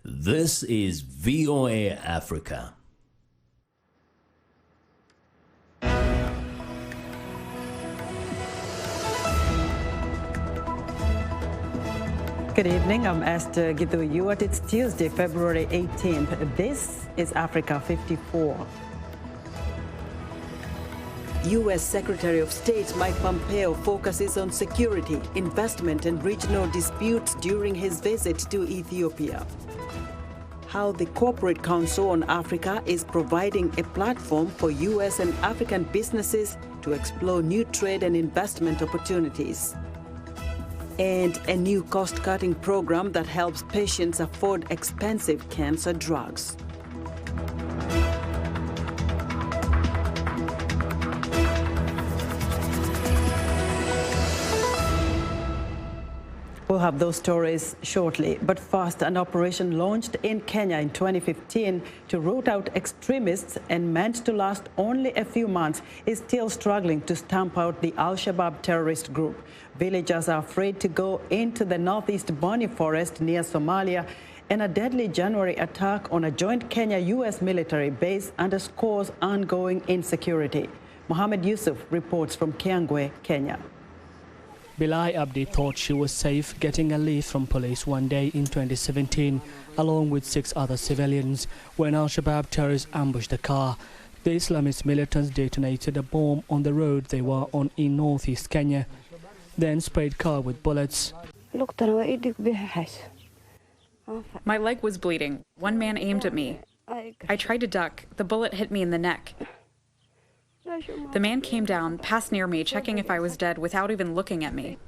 This is VOA Africa. Good evening, I'm Esther Githu-Ewart. It's Tuesday, February 18th. This is Africa 54. U.S. Secretary of State Mike Pompeo focuses on security, investment and regional disputes during his visit to Ethiopia. How the Corporate Council on Africa is providing a platform for U.S. and African businesses to explore new trade and investment opportunities. And a new cost-cutting program that helps patients afford expensive cancer drugs. We'll have those stories shortly. But first, an operation launched in Kenya in 2015 to root out extremists and meant to last only a few months is still struggling to stamp out the al-Shabaab terrorist group. Villagers are afraid to go into the northeast Boni forest near Somalia, and a deadly January attack on a joint Kenya-U.S. military base underscores ongoing insecurity. Mohammed Yusuf reports from Kiangwe, Kenya. Bilal Abdi thought she was safe getting a lift from police one day in 2017, along with 6 other civilians, when al-Shabaab terrorists ambushed the car. The Islamist militants detonated a bomb on the road they were on in northeast Kenya, then sprayed car with bullets. My leg was bleeding. One man aimed at me. I tried to duck. The bullet hit me in the neck. The man came down, passed near me, checking if I was dead without even looking at me.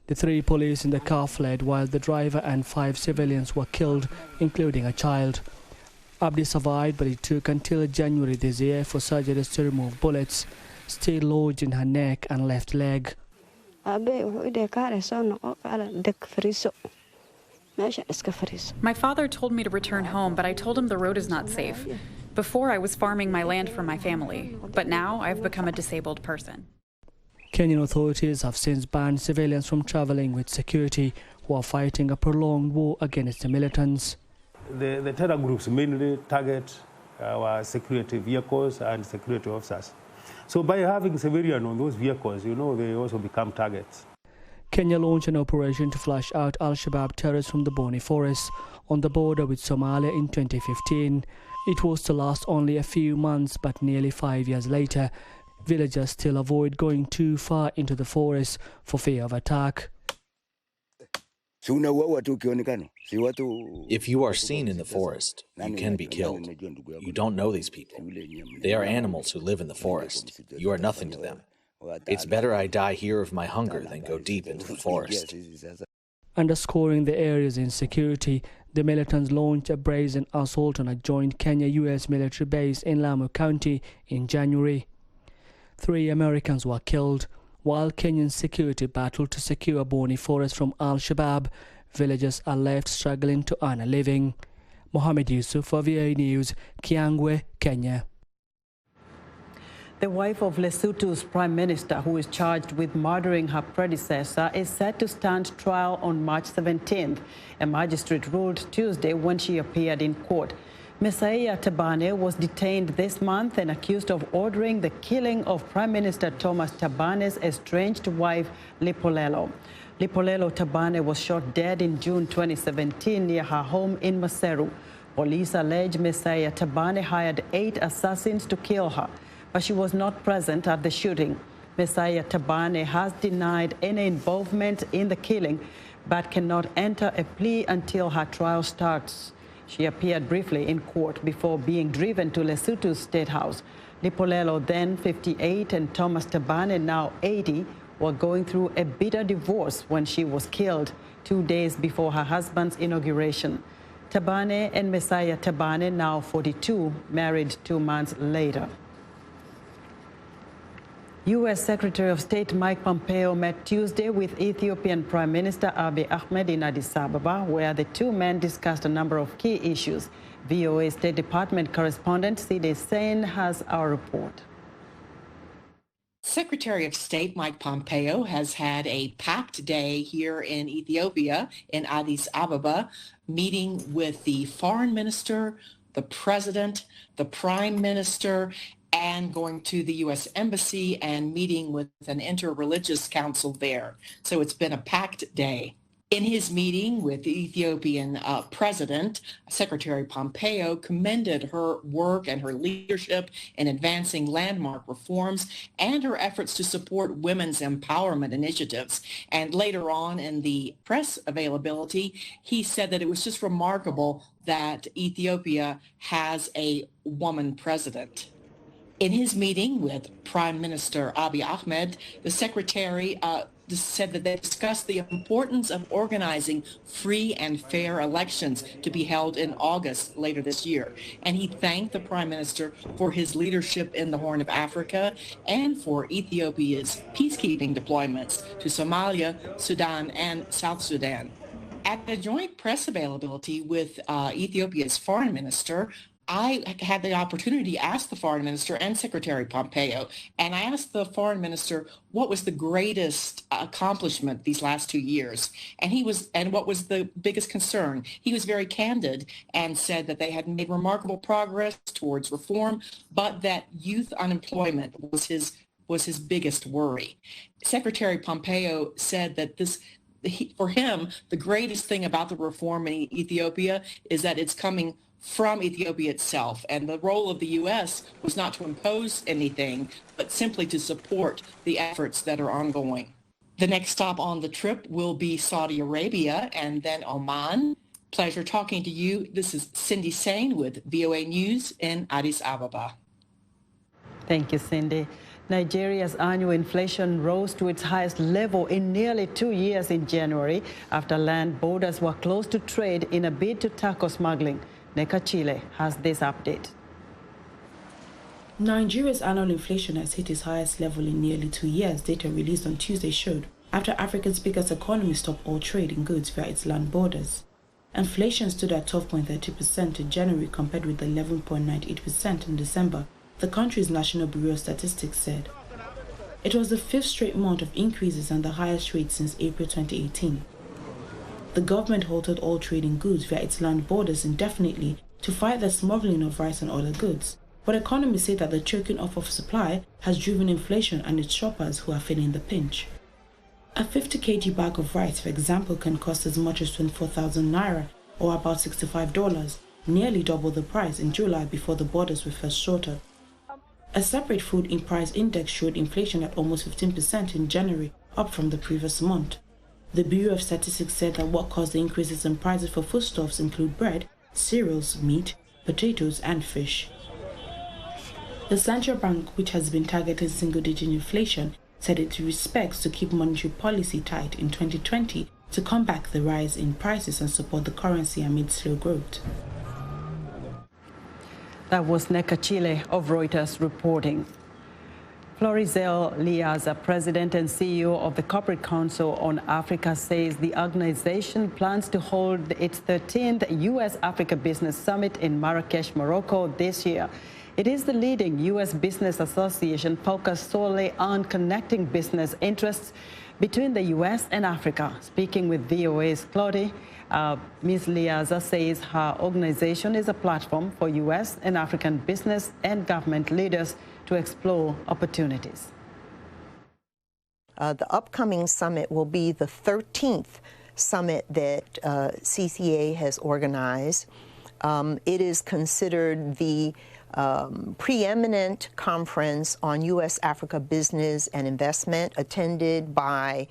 The 3 police in the car fled while the driver and 5 civilians were killed, including a child. Abdi survived, but it took until January this year for surgeries to remove bullets, still lodged in her neck and left leg. My father told me to return home, but I told him the road is not safe. Before, I was farming my land for my family, but now I've become a disabled person. Kenyan authorities have since banned civilians from traveling with security who are fighting a prolonged war against the militants. The terror groups mainly target our security vehicles and security officers. So by having civilians on those vehicles, they also become targets. Kenya launched an operation to flush out al-Shabaab terrorists from the Boni forest on the border with Somalia in 2015. It was to last only a few months, but nearly 5 years later, villagers still avoid going too far into the forest for fear of attack. If you are seen in the forest, you can be killed. You don't know these people. They are animals who live in the forest. You are nothing to them. It's better I die here of my hunger than go deep into the forest. Underscoring the area's insecurity, the militants launched a brazen assault on a joint Kenya-U.S. military base in Lamu County in January. 3 Americans were killed. While Kenyan security battled to secure Boni forest from al-Shabaab, villagers are left struggling to earn a living. Mohammed Yusuf for VOA News, Kiangwe, Kenya. The wife of Lesotho's Prime Minister, who is charged with murdering her predecessor, is set to stand trial on March 17th. A magistrate ruled Tuesday when she appeared in court. Maesaiah Thabane was detained this month and accused of ordering the killing of Prime Minister Thomas Thabane's estranged wife, Lipolelo. Lipolelo Thabane was shot dead in June 2017 near her home in Maseru. Police allege Maesaiah Thabane hired 8 assassins to kill her, but she was not present at the shooting. Maesaiah Thabane has denied any involvement in the killing, but cannot enter a plea until her trial starts. She appeared briefly in court before being driven to Lesotho's State House. Lipolelo, then 58, and Thomas Thabane, now 80, were going through a bitter divorce when she was killed 2 days before her husband's inauguration. Thabane and Maesaiah Thabane, now 42, married 2 months later. U.S. Secretary of State Mike Pompeo met Tuesday with Ethiopian Prime Minister Abiy Ahmed in Addis Ababa, where the 2 men discussed a number of key issues. VOA State Department correspondent Sidi Sain has our report. Secretary of State Mike Pompeo has had a packed day here in Ethiopia, in Addis Ababa, meeting with the foreign minister, the president, the prime minister, and going to the U.S. Embassy and meeting with an interreligious council there. So it's been a packed day. In his meeting with the Ethiopian president, Secretary Pompeo commended her work and her leadership in advancing landmark reforms and her efforts to support women's empowerment initiatives. And later on in the press availability, he said that it was just remarkable that Ethiopia has a woman president. In his meeting with Prime Minister Abiy Ahmed, the secretary said that they discussed the importance of organizing free and fair elections to be held in August later this year. And he thanked the Prime Minister for his leadership in the Horn of Africa and for Ethiopia's peacekeeping deployments to Somalia, Sudan, and South Sudan. At a joint press availability with Ethiopia's foreign minister, I had the opportunity to ask the foreign minister and Secretary Pompeo, and I asked the foreign minister what was the greatest accomplishment these last 2 years, and what was the biggest concern. He was very candid and said that they had made remarkable progress towards reform, but that youth unemployment was his biggest worry. Secretary Pompeo said that for him, the greatest thing about the reform in Ethiopia is that it's coming from Ethiopia itself. And the role of the U.S. was not to impose anything, but simply to support the efforts that are ongoing. The next stop on the trip will be Saudi Arabia and then Oman. Pleasure talking to you. This is Cindy Sain with VOA News in Addis Ababa. Thank you, Cindy. Nigeria's annual inflation rose to its highest level in nearly 2 years in January after land borders were closed to trade in a bid to tackle smuggling. Neka Chile has this update. Nigeria's annual inflation has hit its highest level in nearly 2 years, data released on Tuesday showed, after Africa's biggest economy stopped all trade in goods via its land borders. Inflation stood at 12.30% in January compared with 11.98% in December, the country's National Bureau of Statistics said. It was the 5th straight month of increases and the highest rate since April 2018. The government halted all trade in goods via its land borders indefinitely to fight the smuggling of rice and other goods. But economists say that the choking off of supply has driven inflation and its shoppers who are feeling the pinch. A 50 kg bag of rice, for example, can cost as much as 24,000 naira, or about $65, nearly double the price in July before the borders were first shorted. A separate food price index showed inflation at almost 15% in January, up from the previous month. The Bureau of Statistics said that what caused the increases in prices for foodstuffs include bread, cereals, meat, potatoes, and fish. The central bank, which has been targeting single-digit inflation, said it expects to keep monetary policy tight in 2020 to combat the rise in prices and support the currency amid slow growth. That was Neka Chile of Reuters reporting. Florizel Liaza, President and CEO of the Corporate Council on Africa, says the organization plans to hold its 13th U.S.-Africa Business Summit in Marrakesh, Morocco this year. It is the leading U.S. business association focused solely on connecting business interests between the U.S. and Africa. Speaking with VOA's Claudia, Ms. Liaza says her organization is a platform for U.S. and African business and government leaders to explore opportunities. The upcoming summit will be the 13th summit that CCA has organized. It is considered the preeminent conference on U.S.-Africa business and investment, attended by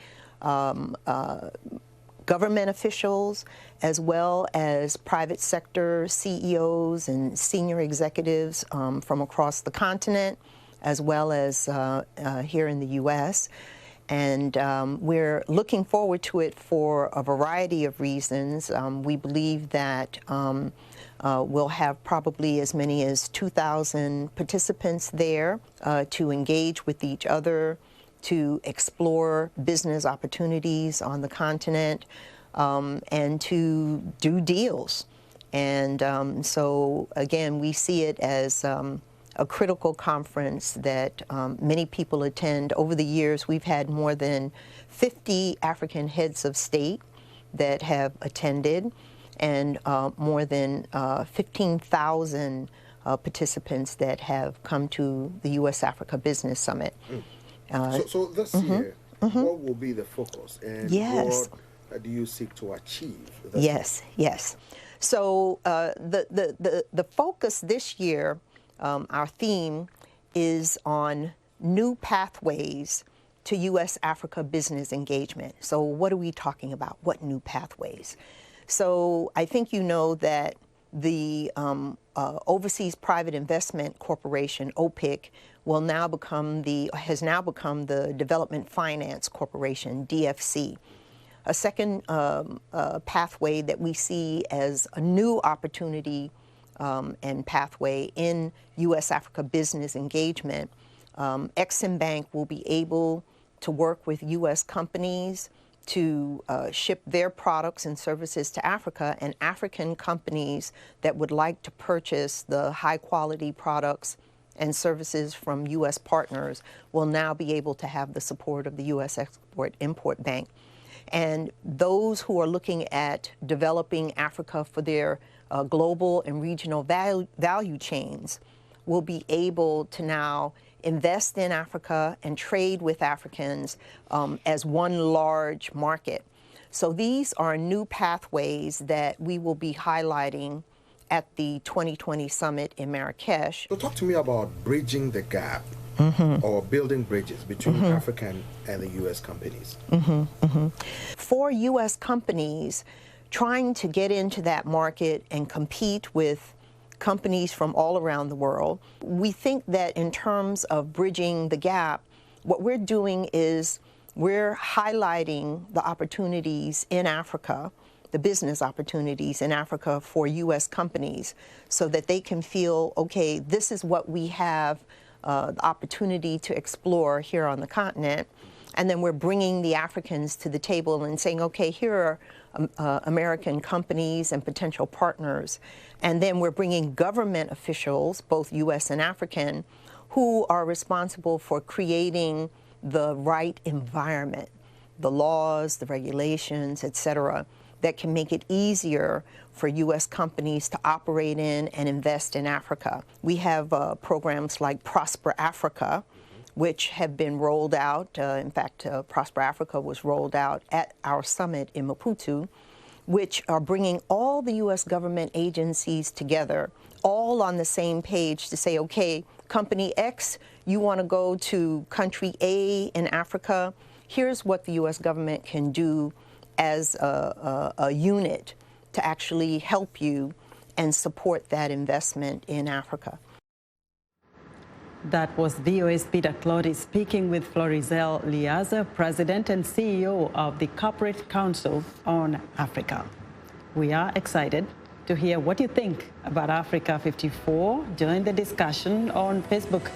government officials, as well as private sector CEOs and senior executives from across the continent, as well as here in the U.S. And we're looking forward to it for a variety of reasons. We believe that we'll have probably as many as 2,000 participants there to engage with each other, to explore business opportunities on the continent, and to do deals. And so, again, we see it as a critical conference that many people attend. Over the years, we've had more than 50 African heads of state that have attended, and more than 15,000 participants that have come to the U.S.-Africa Business Summit. So this year, what will be the focus, and what do you seek to achieve? Yes. So the focus this year, our theme is on new pathways to U.S.-Africa business engagement. So what are we talking about? What new pathways? So I think you know that the Overseas Private Investment Corporation, OPIC, has now become the Development Finance Corporation, DFC. A second pathway that we see as a new opportunity and pathway in U.S.-Africa business engagement, Exim Bank will be able to work with U.S. companies to ship their products and services to Africa, and African companies that would like to purchase the high-quality products and services from U.S. partners will now be able to have the support of the U.S. Export-Import Bank. And those who are looking at developing Africa for their global and regional value chains will be able to now invest in Africa and trade with Africans as one large market. So these are new pathways that we will be highlighting at the 2020 summit in Marrakesh. So talk to me about bridging the gap or building bridges between African and the U.S. companies. For U.S. companies trying to get into that market and compete with companies from all around the world, we think that in terms of bridging the gap, what we're doing is we're highlighting the opportunities in Africa, the business opportunities in Africa for U.S. companies, so that they can feel, okay, this is what we have the opportunity to explore here on the continent. And then we're bringing the Africans to the table and saying, okay, here are American companies and potential partners. And then we're bringing government officials, both U.S. and African, who are responsible for creating the right environment, the laws, the regulations, et cetera, that can make it easier for U.S. companies to operate in and invest in Africa. We have programs like Prosper Africa, which have been rolled out. In fact, Prosper Africa was rolled out at our summit in Maputo, which are bringing all the U.S. government agencies together, all on the same page to say, okay, company X, you want to go to country A in Africa, here's what the U.S. government can do as a unit to actually help you and support that investment in Africa. That was VOA's Peter Clody speaking with Florizel Liaza, President and CEO of the Corporate Council on Africa. We are excited to hear what you think about Africa 54. Join the discussion on Facebook.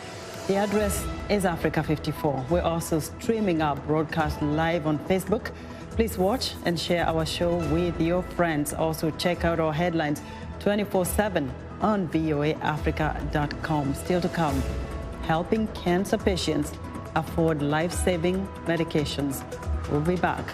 The address is Africa 54. We're also streaming our broadcast live on Facebook. Please watch and share our show with your friends. Also, check out our headlines 24/7 on voaafrica.com. Still to come, helping cancer patients afford life-saving medications. We'll be back.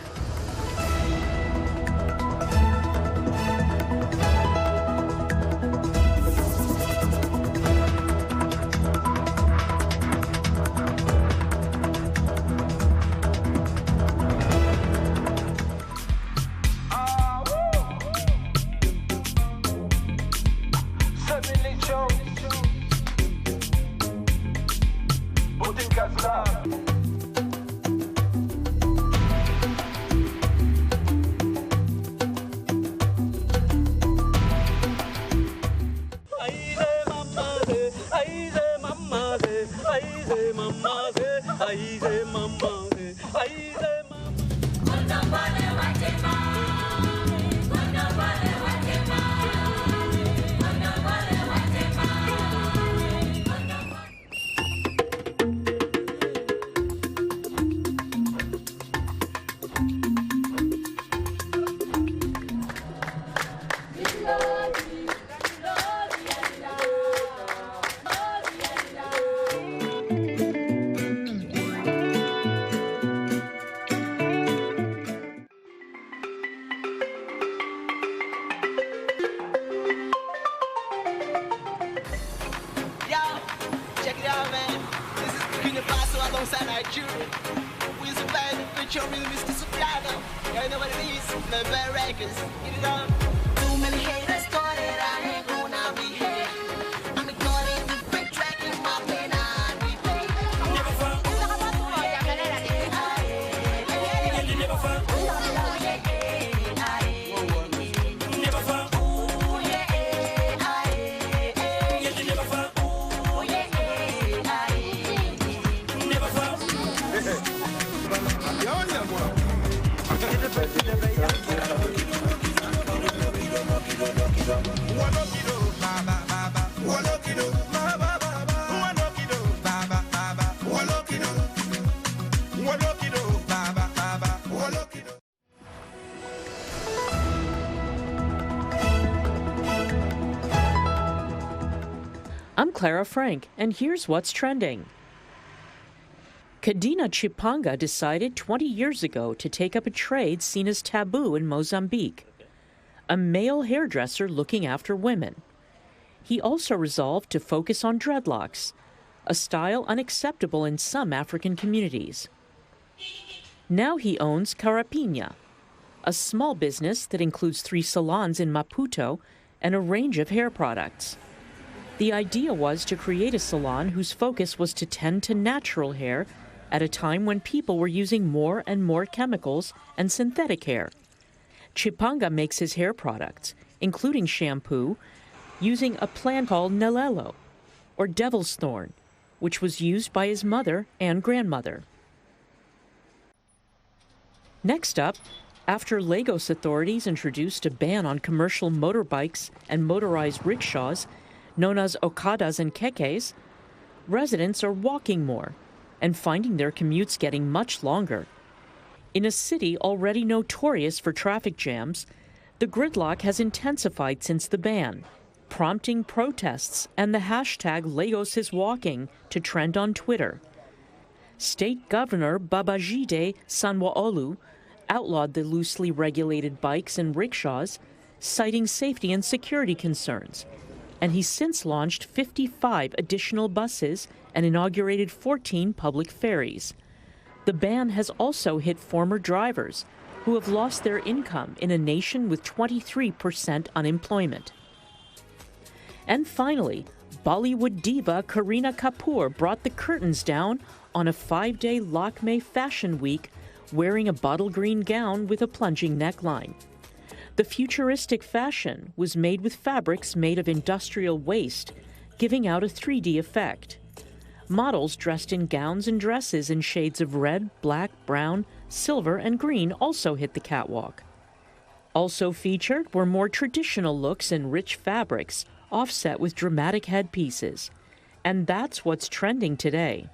Show me Mr. Soprano. You know what it is. The bad records. Get it on. Too many haters started. I ain't gonna be here. I'm ignoring the fake tracking my pain. I replay. Never fall. Never fall. I'm Clara Frank, and here's what's trending. Kadina Chipanga decided 20 years ago to take up a trade seen as taboo in Mozambique, a male hairdresser looking after women. He also resolved to focus on dreadlocks, a style unacceptable in some African communities. Now he owns Carapinha, a small business that includes 3 salons in Maputo and a range of hair products. The idea was to create a salon whose focus was to tend to natural hair at a time when people were using more and more chemicals and synthetic hair. Chipanga makes his hair products, including shampoo, using a plant called Lipolelo, or devil's thorn, which was used by his mother and grandmother. Next up, after Lagos authorities introduced a ban on commercial motorbikes and motorized rickshaws, known as Okadas and Kekes, residents are walking more and finding their commutes getting much longer. In a city already notorious for traffic jams, the gridlock has intensified since the ban, prompting protests and the hashtag Lagos is Walking to trend on Twitter. State Governor Babajide Sanwo-Olu outlawed the loosely regulated bikes and rickshaws, citing safety and security concerns, and he's since launched 55 additional buses and inaugurated 14 public ferries. The ban has also hit former drivers who have lost their income in a nation with 23% unemployment. And finally, Bollywood diva Kareena Kapoor brought the curtains down on a 5-day Lakme Fashion Week wearing a bottle green gown with a plunging neckline. The futuristic fashion was made with fabrics made of industrial waste, giving out a 3D effect. Models dressed in gowns and dresses in shades of red, black, brown, silver, and green also hit the catwalk. Also featured were more traditional looks in rich fabrics, offset with dramatic headpieces. And that's what's trending today.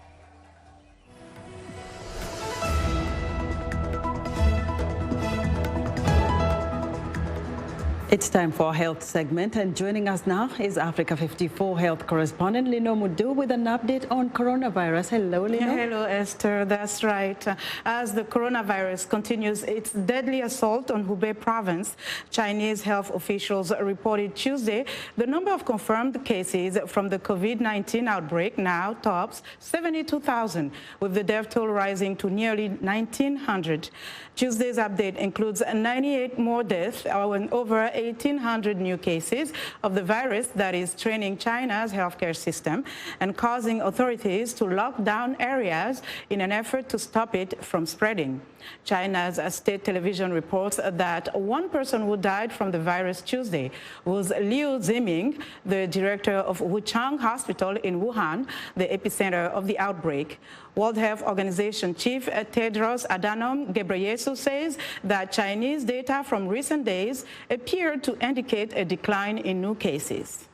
It's time for our health segment, and joining us now is Africa 54 health correspondent Lino Mudu with an update on coronavirus. Hello, Lino. Hello, Esther. That's right. As the coronavirus continues its deadly assault on Hubei province, Chinese health officials reported Tuesday the number of confirmed cases from the COVID-19 outbreak now tops 72,000, with the death toll rising to nearly 1,900. Tuesday's update includes 98 more deaths and over 1,800 new cases of the virus that is straining China's healthcare system and causing authorities to lock down areas in an effort to stop it from spreading. China's state television reports that one person who died from the virus Tuesday was Liu Ziming, the director of Wuchang Hospital in Wuhan, the epicenter of the outbreak. World Health Organization Chief Tedros Adhanom Ghebreyesus says that Chinese data from recent days appear to indicate a decline in new cases.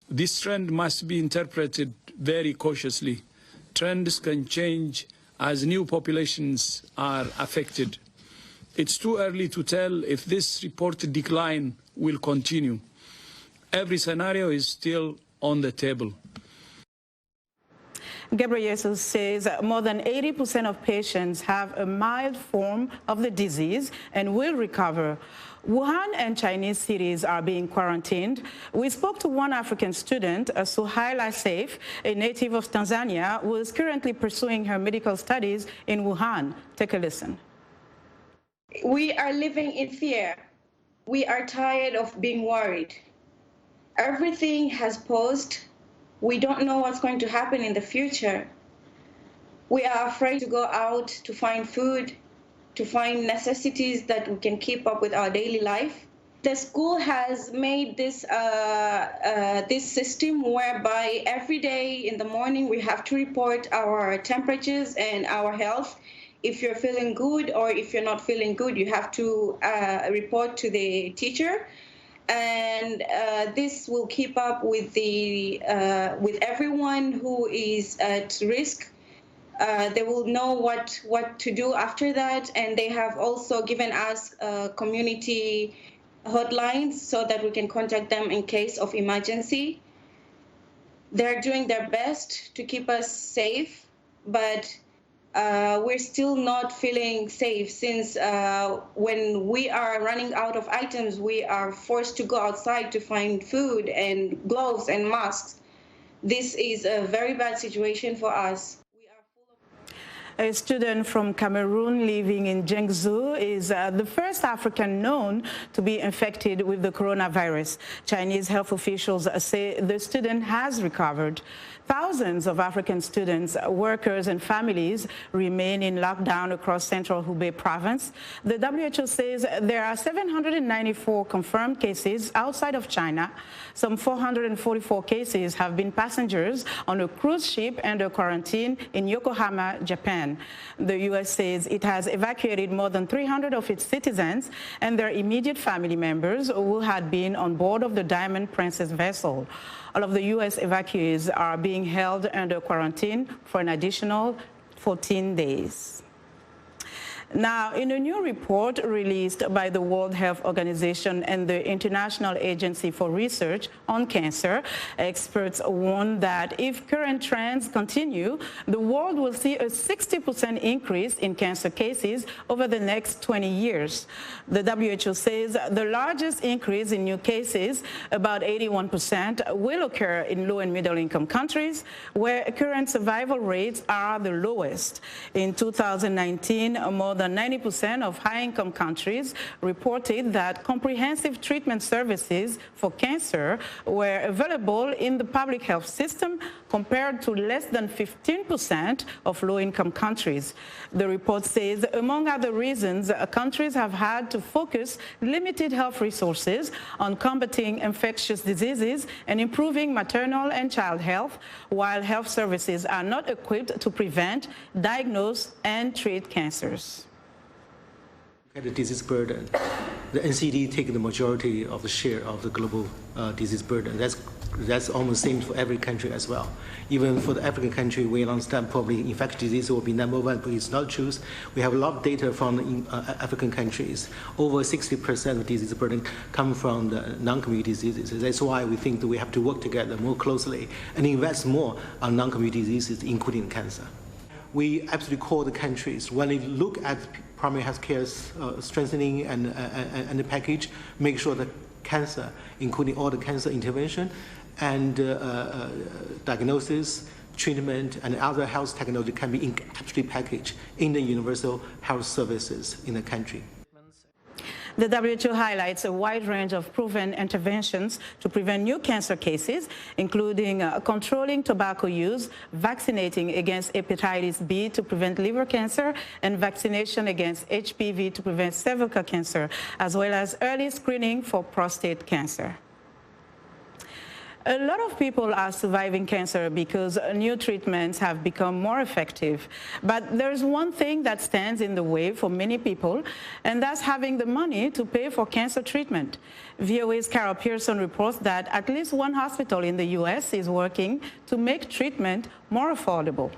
This trend must be interpreted very cautiously. Trends can change as new populations are affected. It's too early to tell if this reported decline will continue. Every scenario is still on the table. Ghebreyesus says more than 80% of patients have a mild form of the disease and will recover. Wuhan and Chinese cities are being quarantined. We spoke to one African student, Suhaila Saif, a native of Tanzania, who is currently pursuing her medical studies in Wuhan. Take a listen. We are living in fear. We are tired of being worried. Everything has paused. We don't know what's going to happen in the future. We are afraid to go out to find food, to find necessities that we can keep up with our daily life. The school has made this system whereby every day in the morning we have to report our temperatures and our health. If you're feeling good or if you're not feeling good, you have to report to the teacher. And this will keep up with everyone who is at risk. They will know what to do after that, and they have also given us community hotlines so that we can contact them in case of emergency. They're doing their best to keep us safe, but we're still not feeling safe since when we are running out of items, we are forced to go outside to find food and gloves and masks. This is a very bad situation for us. A student from Cameroon living in Jiangsu is the first African known to be infected with the coronavirus. Chinese health officials say the student has recovered. Thousands of African students, workers, and families remain in lockdown across central Hubei province. The WHO says there are 794 confirmed cases outside of China. Some 444 cases have been passengers on a cruise ship under quarantine in Yokohama, Japan. The U.S. says it has evacuated more than 300 of its citizens and their immediate family members who had been on board of the Diamond Princess vessel. All of the U.S. evacuees are being held under quarantine for an additional 14 days. Now, in a new report released by the World Health Organization and the International Agency for Research on Cancer, experts warn that if current trends continue, the world will see a 60% increase in cancer cases over the next 20 years. The WHO says the largest increase in new cases, about 81%, will occur in low and middle income countries, where current survival rates are the lowest. In 2019, more than 90% of high-income countries reported that comprehensive treatment services for cancer were available in the public health system compared to less than 15% of low-income countries. The report says, among other reasons, countries have had to focus limited health resources on combating infectious diseases and improving maternal and child health, while health services are not equipped to prevent, diagnose, and treat cancers. At the disease burden, the NCD take the majority of the share of the global disease burden. That's almost same for every country as well. Even for the African country, we understand probably infectious disease will be number one, but it's not true. We have a lot of data from African countries. Over 60% of disease burden come from the non-communicable diseases. That's why we think that we have to work together more closely and invest more on non-communicable diseases, including cancer. We absolutely call the countries, when they look at primary health care strengthening and the package, make sure that cancer, including all the cancer intervention and diagnosis, treatment, and other health technology can be absolutely packaged in the universal health services in the country. The WHO highlights a wide range of proven interventions to prevent new cancer cases, including controlling tobacco use, vaccinating against hepatitis B to prevent liver cancer, and vaccination against HPV to prevent cervical cancer, as well as early screening for prostate cancer. A lot of people are surviving cancer because new treatments have become more effective. But there's one thing that stands in the way for many people, and that's having the money to pay for cancer treatment. VOA's Carol Pearson reports that at least one hospital in the U.S. is working to make treatment more affordable.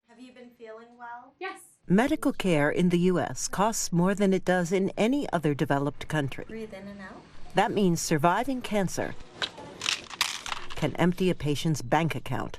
Have you been feeling well? Yes. Medical care in the U.S. costs more than it does in any other developed country. Breathe in and out. That means surviving cancer can empty a patient's bank account.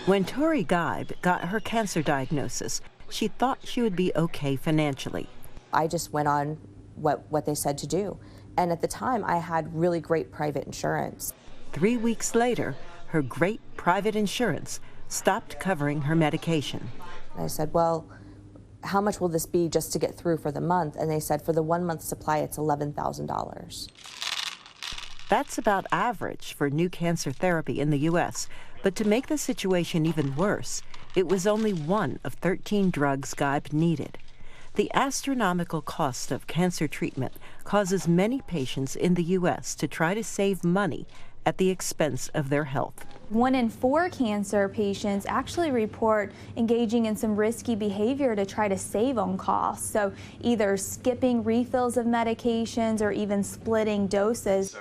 When Tori Gaib got her cancer diagnosis, she thought she would be okay financially. I just went on what they said to do. And at the time, I had really great private insurance. 3 weeks later, her great private insurance stopped covering her medication. I said, well, how much will this be just to get through for the month? And they said, for the 1 month supply, it's $11,000. That's about average for new cancer therapy in the U.S. But to make the situation even worse, it was only one of 13 drugs Gaib needed. The astronomical cost of cancer treatment causes many patients in the U.S. to try to save money at the expense of their health. 1 in 4 cancer patients actually report engaging in some risky behavior to try to save on costs. So either skipping refills of medications or even splitting doses.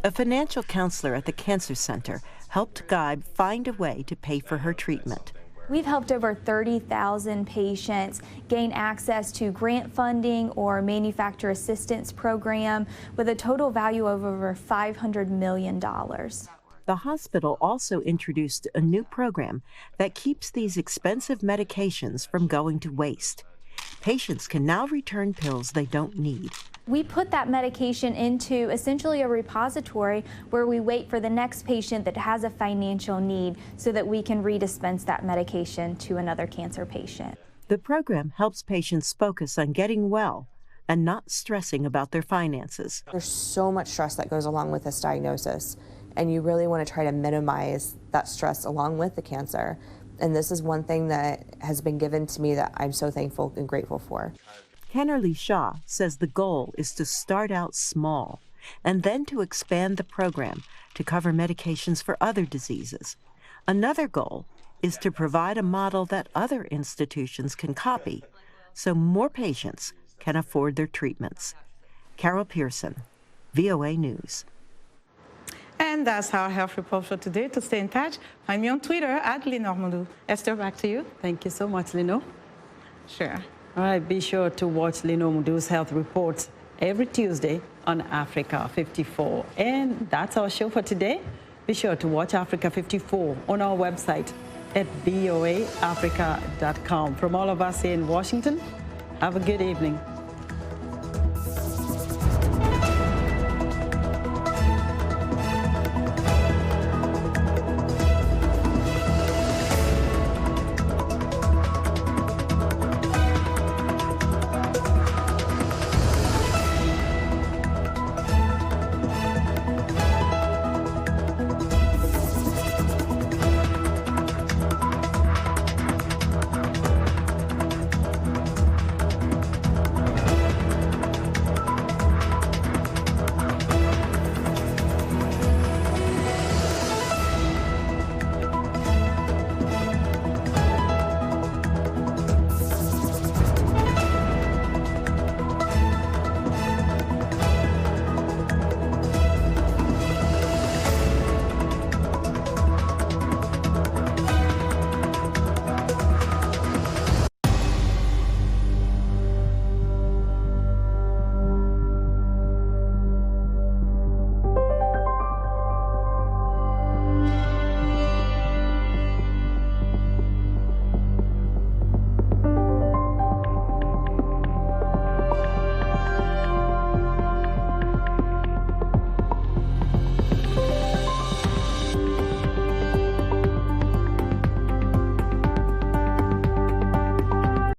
A financial counselor at the Cancer Center helped Gaib find a way to pay for her treatment. We've helped over 30,000 patients gain access to grant funding or manufacturer assistance program with a total value of over $500 million. The hospital also introduced a new program that keeps these expensive medications from going to waste. Patients can now return pills they don't need. We put that medication into essentially a repository where we wait for the next patient that has a financial need so that we can redispense that medication to another cancer patient. The program helps patients focus on getting well and not stressing about their finances. There's so much stress that goes along with this diagnosis, and you really want to try to minimize that stress along with the cancer. And this is one thing that has been given to me that I'm so thankful and grateful for. Kennerly Shaw says the goal is to start out small and then to expand the program to cover medications for other diseases. Another goal is to provide a model that other institutions can copy so more patients can afford their treatments. Carol Pearson, VOA News. And that's our health report for today. To stay in touch, find me on Twitter at @LenorMandou. Esther, back to you. Thank you so much, Leno. Sure. All right, be sure to watch Leno Mudu's health reports every Tuesday on Africa 54. And that's our show for today. Be sure to watch Africa 54 on our website at voaafrica.com. From all of us here in Washington, have a good evening.